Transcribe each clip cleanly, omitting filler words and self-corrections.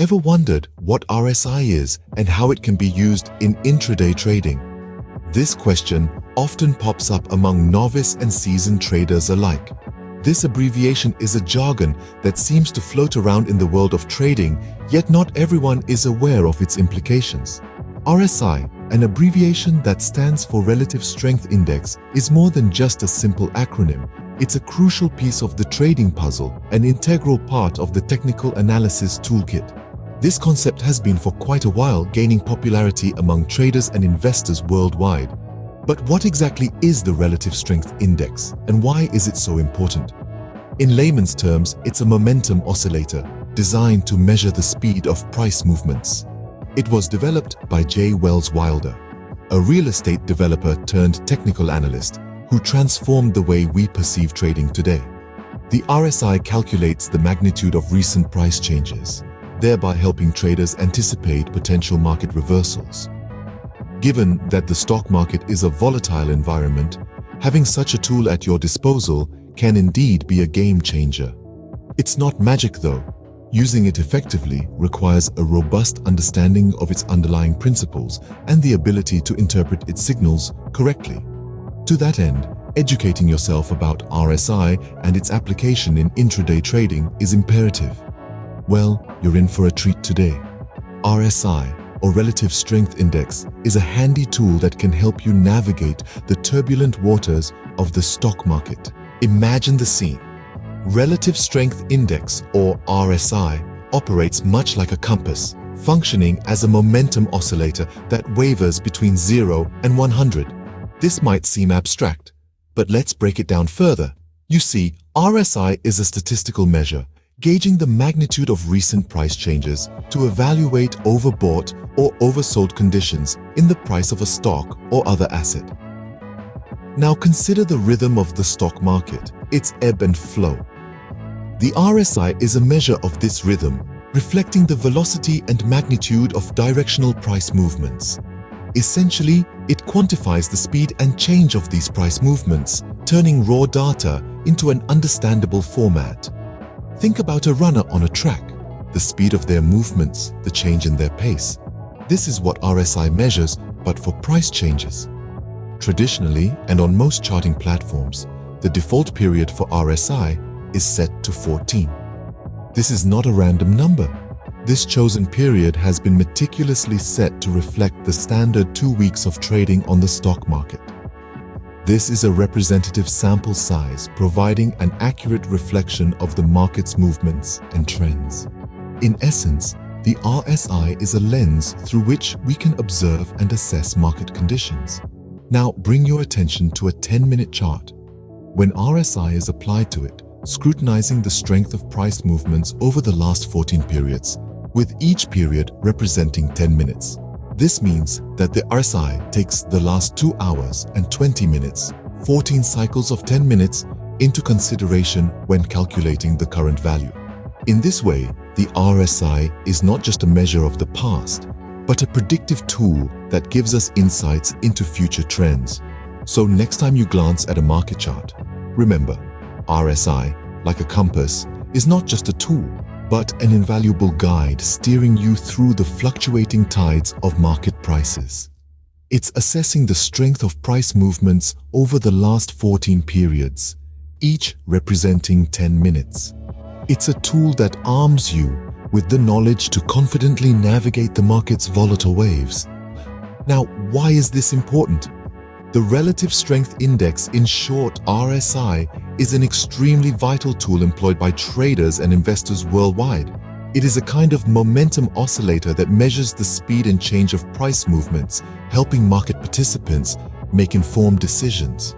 Ever wondered what RSI is and how it can be used in intraday trading? This question often pops up among novice and seasoned traders alike. This abbreviation is a jargon that seems to float around in the world of trading, yet not everyone is aware of its implications. RSI, an abbreviation that stands for Relative Strength Index, is more than just a simple acronym. It's a crucial piece of the trading puzzle, an integral part of the technical analysis toolkit. This concept has been for quite a while gaining popularity among traders and investors worldwide. But what exactly is the Relative Strength Index, and why is it so important? In layman's terms, it's a momentum oscillator designed to measure the speed of price movements. It was developed by J. Wells Wilder, a real estate developer turned technical analyst who transformed the way we perceive trading today. The RSI calculates the magnitude of recent price changes, thereby helping traders anticipate potential market reversals. Given that the stock market is a volatile environment, having such a tool at your disposal can indeed be a game changer. It's not magic though. Using it effectively requires a robust understanding of its underlying principles and the ability to interpret its signals correctly. To that end, educating yourself about RSI and its application in intraday trading is imperative. Well, you're in for a treat today. RSI, or Relative Strength Index, is a handy tool that can help you navigate the turbulent waters of the stock market. Imagine the scene. Relative Strength Index, or RSI, operates much like a compass, functioning as a momentum oscillator that wavers between 0 and 100. This might seem abstract, but let's break it down further. You see, RSI is a statistical measure, gauging the magnitude of recent price changes to evaluate overbought or oversold conditions in the price of a stock or other asset. Now consider the rhythm of the stock market, its ebb and flow. The RSI is a measure of this rhythm, reflecting the velocity and magnitude of directional price movements. Essentially, it quantifies the speed and change of these price movements, turning raw data into an understandable format. Think about a runner on a track, the speed of their movements, the change in their pace. This is what RSI measures, but for price changes. Traditionally, and on most charting platforms, the default period for RSI is set to 14. This is not a random number. This chosen period has been meticulously set to reflect the standard 2 weeks of trading on the stock market. This is a representative sample size, providing an accurate reflection of the market's movements and trends. In essence, the RSI is a lens through which we can observe and assess market conditions. Now bring your attention to a 10-minute chart. When RSI is applied to it, scrutinizing the strength of price movements over the last 14 periods, with each period representing 10 minutes. This means that the RSI takes the last 2 hours and 20 minutes, 14 cycles of 10 minutes, into consideration when calculating the current value. In this way, the RSI is not just a measure of the past, but a predictive tool that gives us insights into future trends. So next time you glance at a market chart, remember, RSI, like a compass, is not just a tool, but an invaluable guide steering you through the fluctuating tides of market prices. It's assessing the strength of price movements over the last 14 periods, each representing 10 minutes. It's a tool that arms you with the knowledge to confidently navigate the market's volatile waves. Now, why is this important? The Relative Strength Index, in short RSI, is an extremely vital tool employed by traders and investors worldwide. It is a kind of momentum oscillator that measures the speed and change of price movements, helping market participants make informed decisions.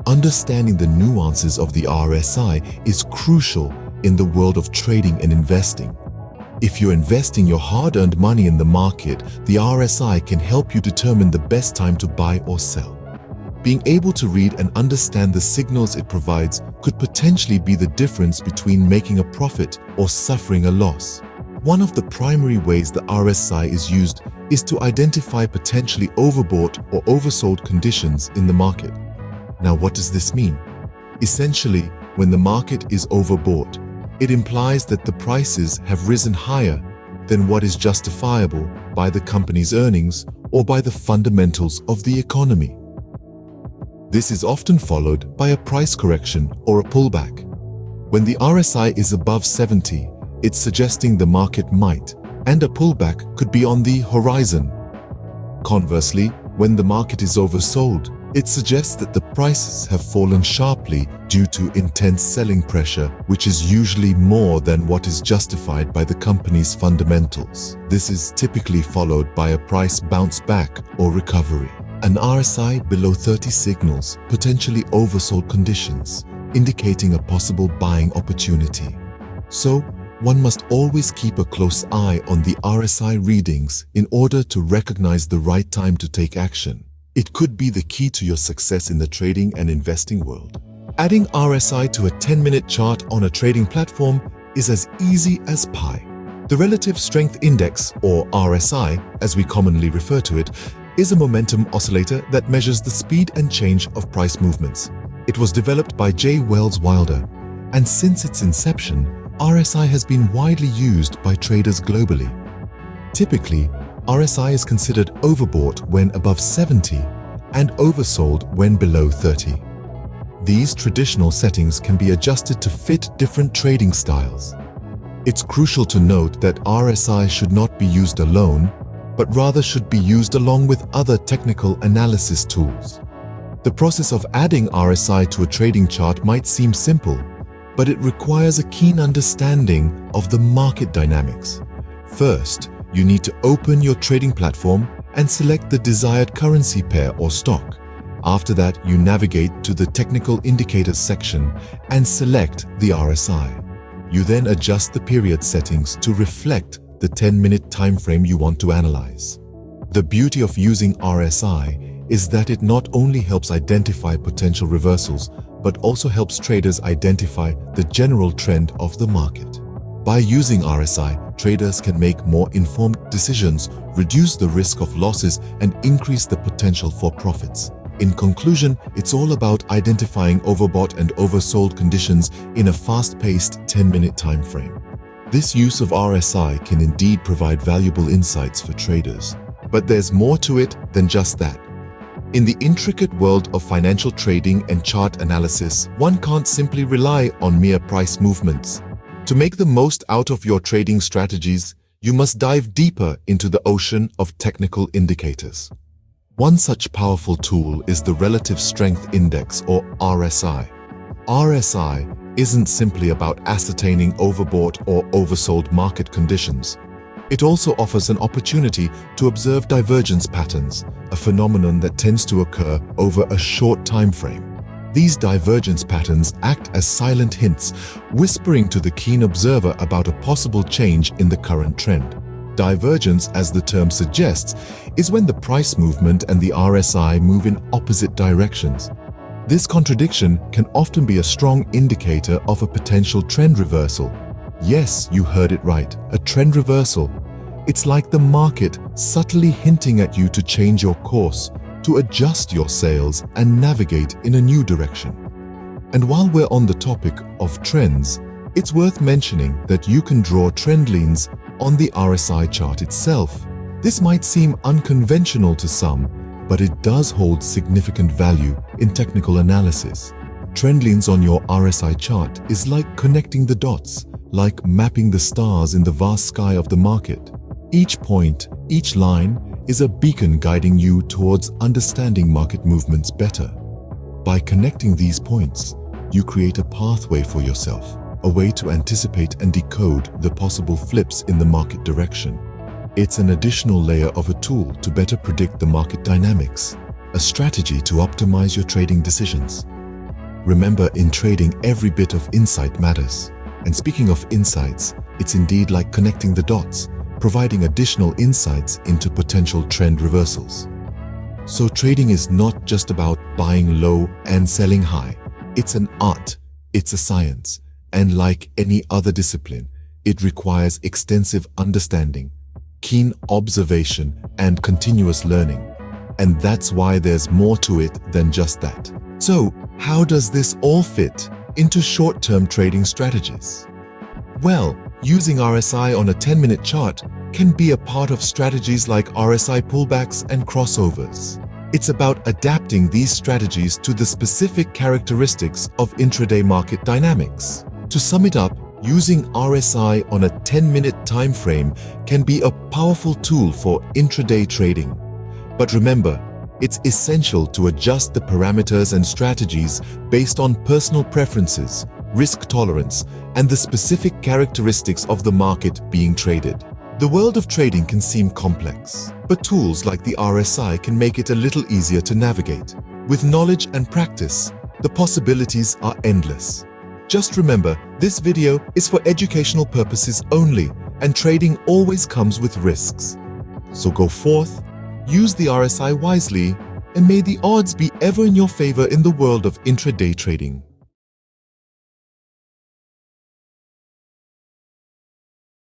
Understanding the nuances of the RSI is crucial in the world of trading and investing. If you're investing your hard-earned money in the market, the RSI can help you determine the best time to buy or sell. Being able to read and understand the signals it provides could potentially be the difference between making a profit or suffering a loss. One of the primary ways the RSI is used is to identify potentially overbought or oversold conditions in the market. Now, what does this mean? Essentially, when the market is overbought, it implies that the prices have risen higher, than what is justifiable by the company's earnings or by the fundamentals of the economy. This is often followed by a price correction or a pullback. When the RSI is above 70, it's suggesting the market might, and a pullback could be on the horizon. Conversely, when the market is oversold, it suggests that the prices have fallen sharply due to intense selling pressure, which is usually more than what is justified by the company's fundamentals. This is typically followed by a price bounce back or recovery. An RSI below 30 signals potentially oversold conditions, indicating a possible buying opportunity. So, one must always keep a close eye on the RSI readings in order to recognize the right time to take action. It could be the key to your success in the trading and investing world. Adding RSI to a 10-minute chart on a trading platform is as easy as pie. The Relative Strength Index, or RSI, as we commonly refer to it, is a momentum oscillator that measures the speed and change of price movements. It was developed by J. Wells Wilder, and since its inception, RSI has been widely used by traders globally. Typically, RSI is considered overbought when above 70 and oversold when below 30. These traditional settings can be adjusted to fit different trading styles. It's crucial to note that RSI should not be used alone, but rather should be used along with other technical analysis tools. The process of adding RSI to a trading chart might seem simple, but it requires a keen understanding of the market dynamics. First, you need to open your trading platform and select the desired currency pair or stock. After that, you navigate to the Technical Indicators section and select the RSI. You then adjust the period settings to reflect the 10-minute time frame you want to analyze. The beauty of using RSI is that it not only helps identify potential reversals, but also helps traders identify the general trend of the market. By using RSI, traders can make more informed decisions, reduce the risk of losses, and increase the potential for profits. In conclusion, it's all about identifying overbought and oversold conditions in a fast-paced 10-minute time frame. This use of RSI can indeed provide valuable insights for traders. But there's more to it than just that. In the intricate world of financial trading and chart analysis, one can't simply rely on mere price movements. To make the most out of your trading strategies, you must dive deeper into the ocean of technical indicators. One such powerful tool is the Relative Strength Index, or RSI. RSI isn't simply about ascertaining overbought or oversold market conditions. It also offers an opportunity to observe divergence patterns, a phenomenon that tends to occur over a short time frame. These divergence patterns act as silent hints, whispering to the keen observer about a possible change in the current trend. Divergence, as the term suggests, is when the price movement and the RSI move in opposite directions. This contradiction can often be a strong indicator of a potential trend reversal. Yes, you heard it right, a trend reversal. It's like the market subtly hinting at you to change your course, to adjust your sails and navigate in a new direction. And while we're on the topic of trends, it's worth mentioning that you can draw trend lines on the RSI chart itself. This might seem unconventional to some, but it does hold significant value in technical analysis. Trend lines on your RSI chart is like connecting the dots, like mapping the stars in the vast sky of the market. Each point, each line, is a beacon guiding you towards understanding market movements better. By connecting these points, you create a pathway for yourself, a way to anticipate and decode the possible flips in the market direction. It's an additional layer of a tool to better predict the market dynamics, a strategy to optimize your trading decisions. Remember, in trading, every bit of insight matters. And speaking of insights, it's indeed like connecting the dots, providing additional insights into potential trend reversals. So trading is not just about buying low and selling high. It's an art, it's a science, and like any other discipline, it requires extensive understanding, keen observation, and continuous learning. And that's why there's more to it than just that. So, how does this all fit into short-term trading strategies? Well, using RSI on a 10-minute chart can be a part of strategies like RSI pullbacks and crossovers. It's about adapting these strategies to the specific characteristics of intraday market dynamics. To sum it up, using RSI on a 10-minute time frame can be a powerful tool for intraday trading. But remember, it's essential to adjust the parameters and strategies based on personal preferences, risk tolerance, and the specific characteristics of the market being traded. The world of trading can seem complex, but tools like the RSI can make it a little easier to navigate. With knowledge and practice, the possibilities are endless. Just remember, this video is for educational purposes only, and trading always comes with risks. So go forth, use the RSI wisely, and may the odds be ever in your favor in the world of intraday trading.